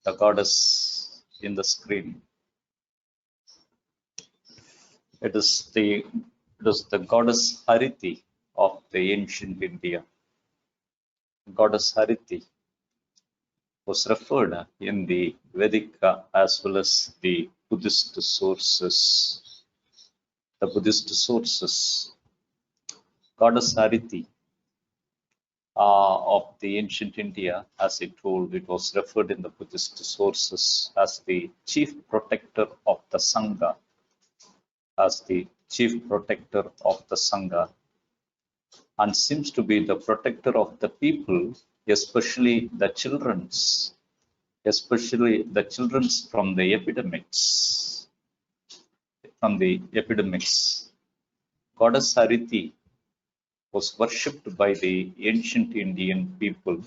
the goddess in the screen. It is the goddess Hariti of the ancient India. Goddess Hariti was referred in the Vedic as well as the Buddhist sources. The Buddhist sources, Goddess Hariti of the ancient India, as I told, it was referred in the Buddhist sources as the chief protector of the Sangha, as the chief protector of the Sangha, and seems to be the protector of the people, especially the children's, from the epidemics. Goddess Hariti was worshipped by the ancient Indian people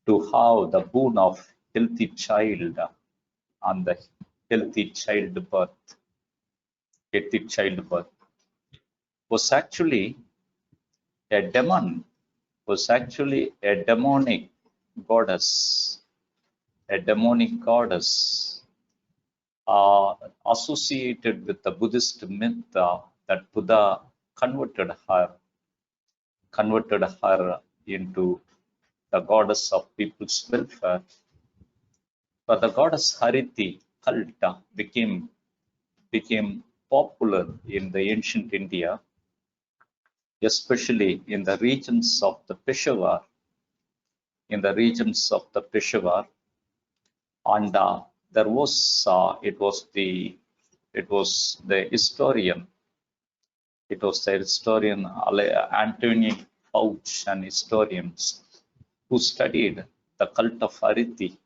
to have the boon of healthy child and the healthy childbirth. Healthy childbirth was actually a demon, was actually a demonic goddess, associated with the Buddhist myth that Buddha converted her into the goddess of people's welfare. But the goddess Hariti cult became popular in the ancient India, especially in the regions of the Peshawar, and there was it was the historian Antony Fauch and historians who studied the cult of Hariti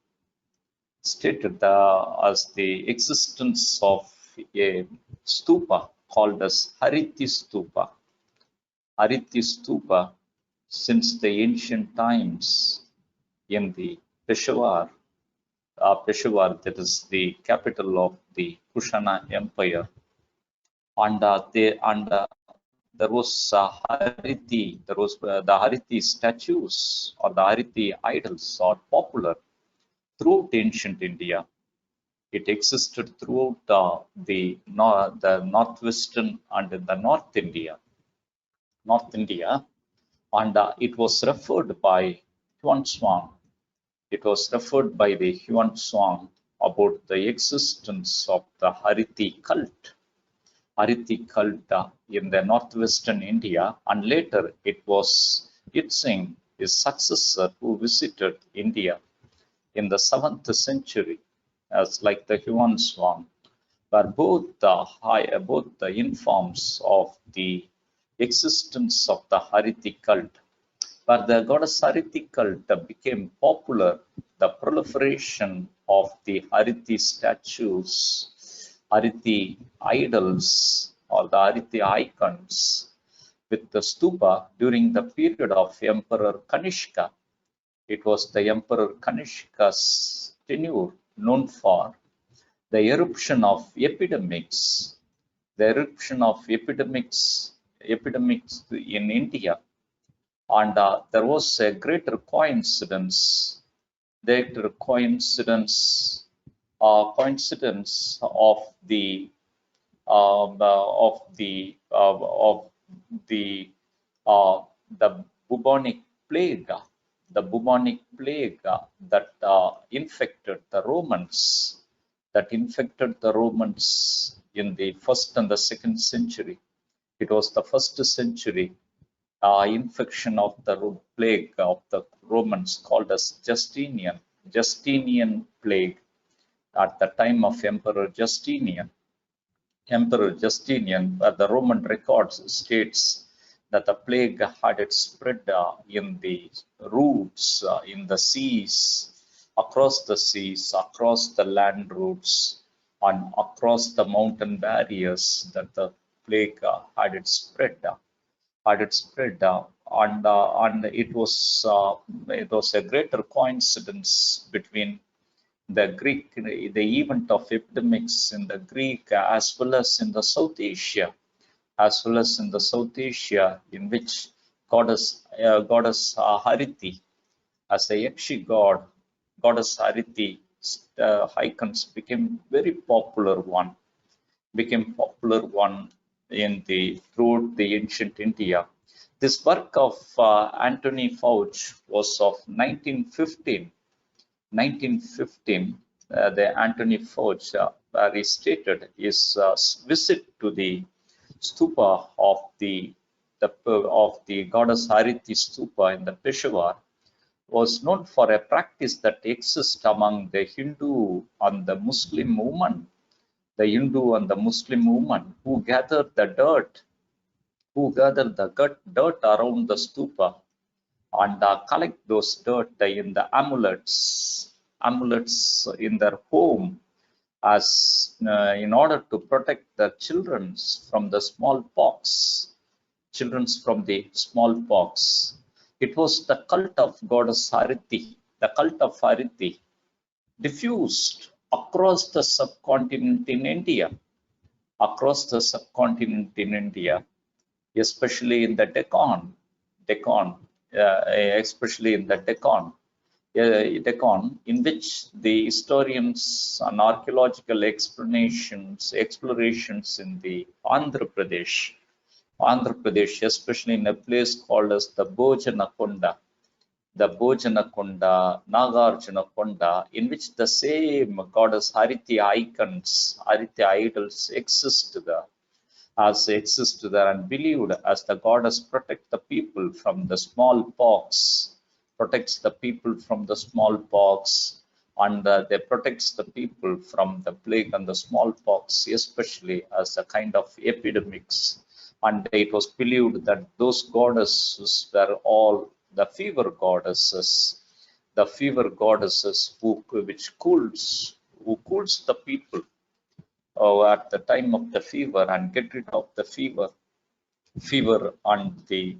stated as the existence of a stupa called as Hariti Stupa. Hariti Stupa since the ancient times in the Peshawar, that is the capital of the Kushana Empire, and there was Hariti. There was the Hariti statues or the Hariti idols are popular throughout ancient India. It existed throughout the northwestern and in the North India, and it was referred by Huan Swan. It was referred by the Huan Swan about the existence of the Hariti cult in the northwestern India, and later it was Yitzing, his successor, who visited India in the 7th century, as like the Huan Swan, were both the informs of the existence of the Hariti cult. But the goddess Hariti cult became popular, the proliferation of the Hariti statues, Hariti idols, or the Hariti icons with the stupa during the period of Emperor Kanishka. It was the Emperor Kanishka's tenure known for the eruption of epidemics, in India, and there was a greater coincidence of the bubonic plague, that infected the Romans in the 1st and the 2nd century. It was the 1st century infection of the plague of the Romans called as Justinian plague at the time of Emperor Justinian, where the Roman records states that the plague had its spread in the routes, in the seas, across the land routes, and across the mountain barriers, that the plague had its spread. And it was a greater coincidence between the event of epidemics in the Greek as well as in the South Asia, in which goddess Hariti, as a Yakshi god, goddess Hariti icons became very popular one, in the throughout the ancient India. This work of Anthony Fauch was of 1915. 1915, the Anthony Fauch, where he stated his visit to the stupa of the goddess Hariti stupa in the Peshawar was known for a practice that exists among the Hindu and the Muslim women, who gather the dirt, dirt around the stupa and collect those dirt in the amulets in their home, as in order to protect the children from the smallpox. It was the cult of goddess Hariti, diffused across the subcontinent in India, especially in the Deccan, especially in the Deccan, in which the historians and archaeological explorations in the Andhra Pradesh, especially in a place called as the Bojanakonda, Nagarjuna Konda, in which the same goddess Hariti idols exist there, and believed as the goddess protects the people from the smallpox, and they protects the people from the plague and the smallpox, especially as a kind of epidemics. And it was believed that those goddesses were all the fever goddesses, who cools the people at the time of the fever and get rid of the fever and the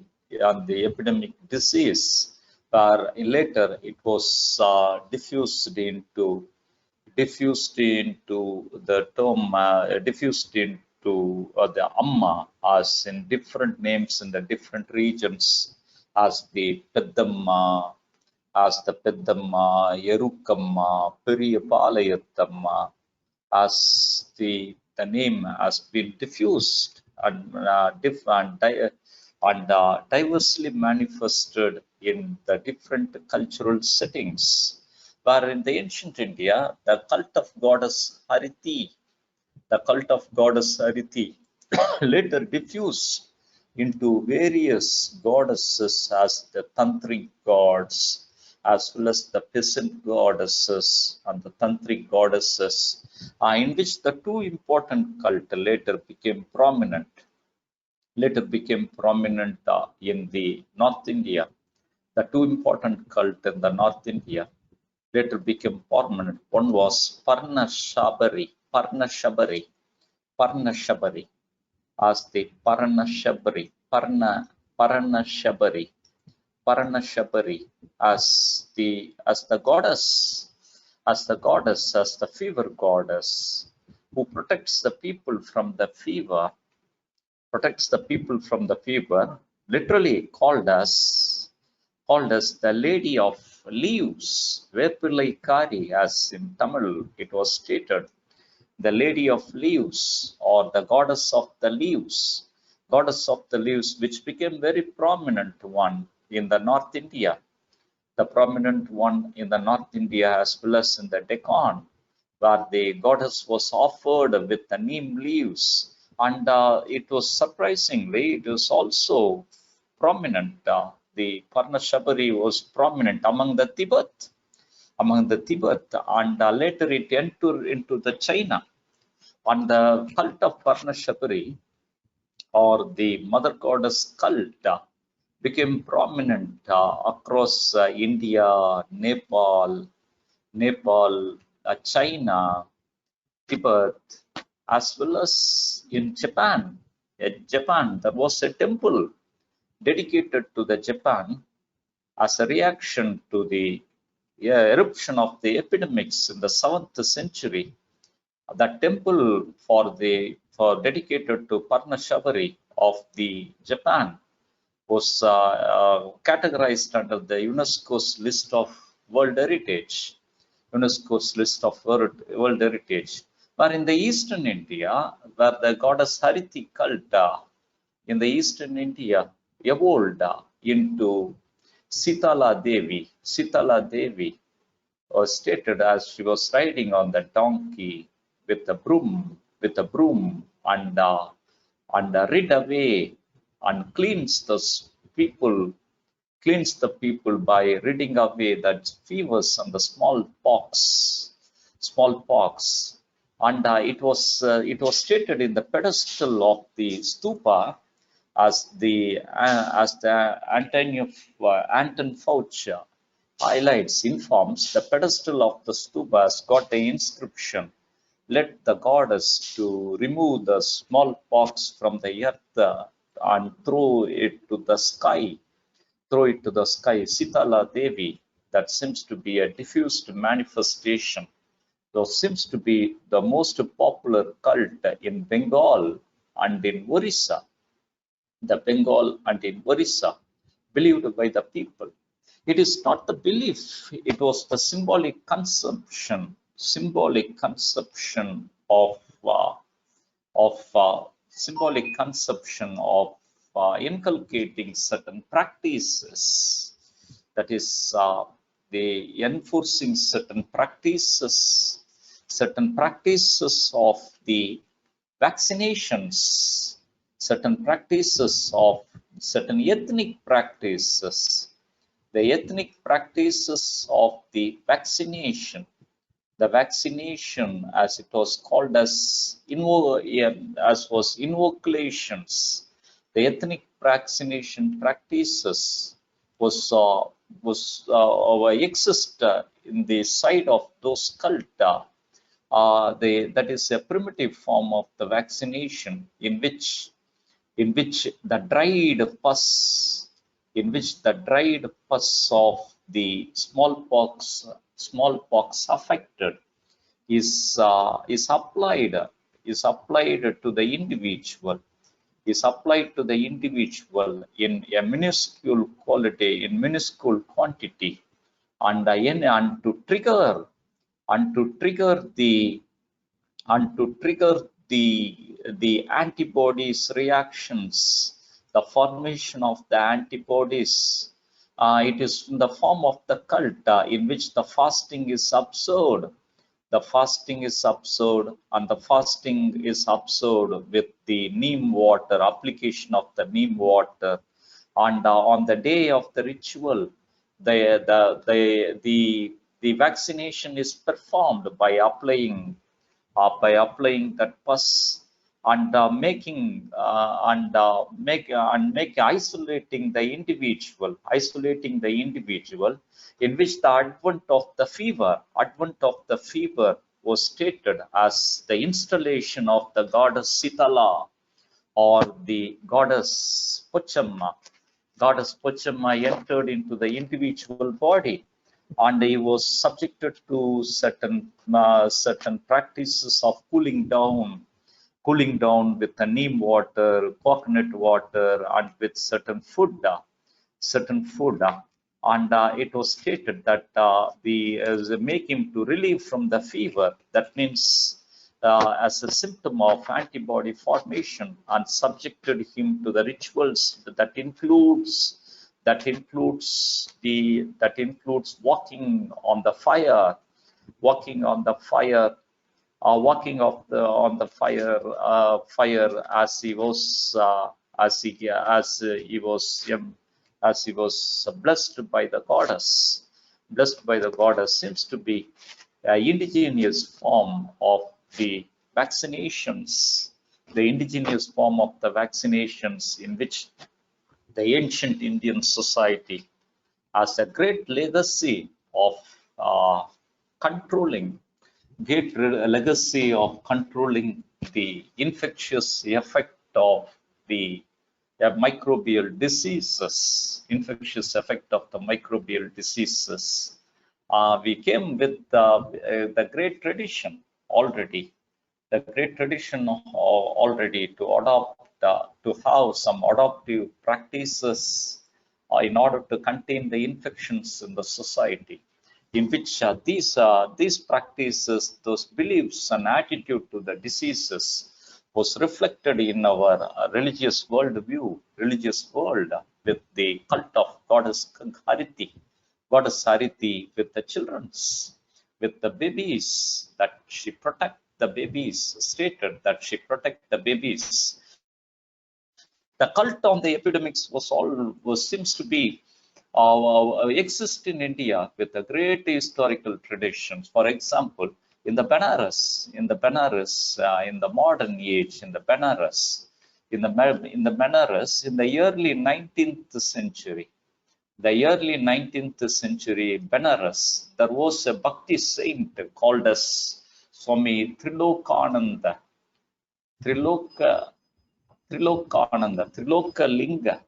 epidemic disease. Later it was diffused into the term the Amma, as in different names in the different regions, as the Peddamma, Yerukkamma, Periyapalayatamma, as the name has been diffused and diversely manifested in the different cultural settings. Where in the ancient India, the cult of goddess Hariti later diffused into various goddesses as the tantric gods, as well as the peasant goddesses and the tantric goddesses, in which the two important cult later became prominent in the North India. The two important cult in the North India later became prominent. One was Parnashabari, as the Paranashabari, as the fever goddess, who protects the people from the fever, literally called as the Lady of Leaves, Vepillai Kari, as in Tamil it was stated, the Lady of Leaves, or the Goddess of the Leaves, which became very prominent one in the North India, as well as in the Deccan, where the goddess was offered with the neem leaves, and it was also prominent. The Parnashabari was prominent among the Tibet, and later it entered into the China. And the cult of Parnashabari, or the mother goddess cult, became prominent across India, Nepal, China, Tibet, as well as in Japan. There was a temple dedicated to the Japan as a reaction to the eruption of the epidemics in the 7th century. The temple dedicated to Parnashabari of the Japan was categorized under the UNESCO's list of World Heritage. UNESCO's list of World Heritage. But in the Eastern India, where the goddess Hariti cult in the Eastern India evolved into Sitala Devi. Sitala Devi was stated as she was riding on the donkey with a broom, and rid away and people, cleans the people by ridding away that fevers and the smallpox. And it was stated in the pedestal of the stupa as the Anton Fauci highlights, informs, the pedestal of the stupa has got the inscription, let the goddess to remove the smallpox from the earth and throw it to the sky. Throw it to the sky. Sitala Devi, that seems to be a diffused manifestation. Though seems to be the most popular cult in Bengal and in Orissa, believed by the people. It is not the belief, it was the symbolic conception of inculcating certain practices, that is, the enforcing certain practices of the vaccinations, certain ethnic practices, the ethnic practices of the vaccination, as it was called as was invocations, the ethnic vaccination practices exist in the side of those cult. That is a primitive form of the vaccination in which the dried pus, of the smallpox affected is applied to the individual, in a minuscule quantity, and to trigger the antibodies reactions, the formation of the antibodies. It is in the form of the cult in which the fasting is observed. And the fasting is observed with the neem water, application of the neem water. And on the day of the ritual, the vaccination is performed by applying that pus, and isolating the individual, in which the advent of the fever was stated as the installation of the goddess Sitala, or the goddess Pochamma. Goddess Pochamma entered into the individual body, and he was subjected to certain practices of cooling down with the neem water, coconut water, and with certain food. And it was stated that make him to relieve from the fever. That means as a symptom of antibody formation, and subjected him to the rituals that includes walking on the fire, walking on the fire, walking of the on the fire, as he was blessed by the goddess. Seems to be indigenous form of the vaccinations, in which the ancient Indian society has a great legacy of controlling the infectious effect of the microbial diseases, we came with the great tradition already, to adopt, to have some adoptive practices in order to contain the infections in the society. in which these practices, those beliefs and attitude to the diseases was reflected in our religious worldview, religious world, with the cult of goddess Hariti, with the children's, with the babies, that she protect the babies, stated that she protect the babies. The cult on the epidemics seems to be exist in India with a great historical traditions. For example, in the Benares, in the modern age, in the Benares, in the early 19th century, Benares, there was a Bhakti saint called as Swami Trilokananda, Triloka, Trilokalinga,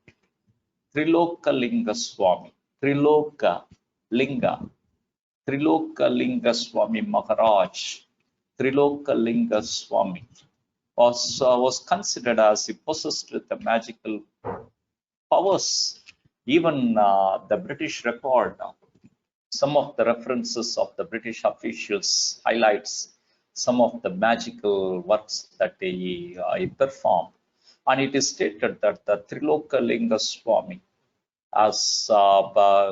Trilokalinga Swami, Linga, Trilokalinga Swami Maharaj, Trilokalinga Swami was considered as he possessed with the magical powers. Even the British record, some of the references of the British officials highlights some of the magical works that he performed. And it is stated that the Trilokalinga Swami has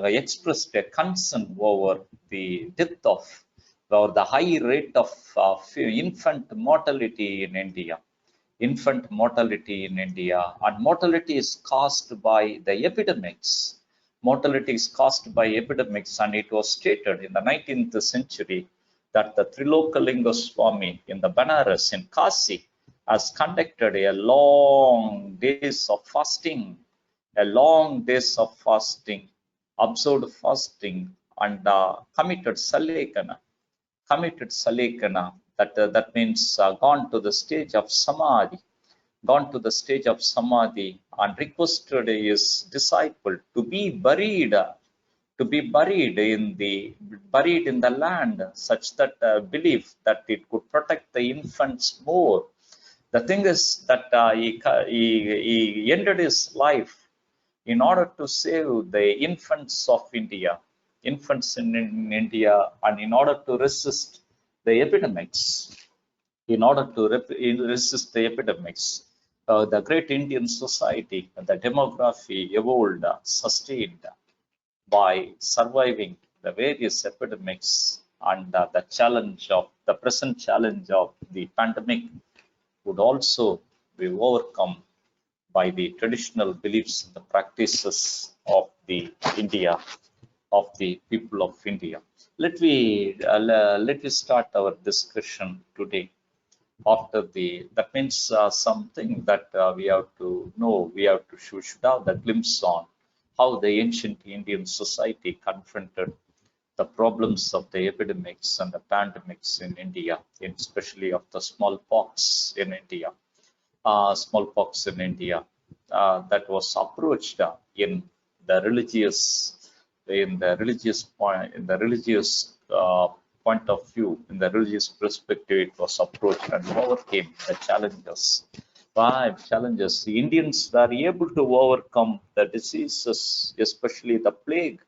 expressed a concern over the death of, or the high rate of infant mortality in India. Infant mortality in India, and mortality is caused by the epidemics. Mortality is caused by epidemics, and it was stated in the 19th century that the Trilokalinga Swami in the Banaras in Kasi has conducted a long days of fasting, observed fasting, and committed salekana. That means gone to the stage of samadhi, and requested his disciple to be buried in the land, such that belief that it could protect the infants more. The thing is that he ended his life in order to save the infants of India, infants in India, and in order to resist the epidemics, the great Indian society, the demography evolved, sustained by surviving the various epidemics, and the present challenge of the pandemic would also be overcome by the traditional beliefs and the practices of the India, of the people of India. Let me start our discussion today. That means something that we have to know, should have the glimpse on how the ancient Indian society confronted the problems of the epidemics and the pandemics in India, especially of the smallpox in India. That was approached in the point of view, in the religious perspective. It was approached and overcame the challenges. 5 challenges. The Indians were able to overcome the diseases, especially the plague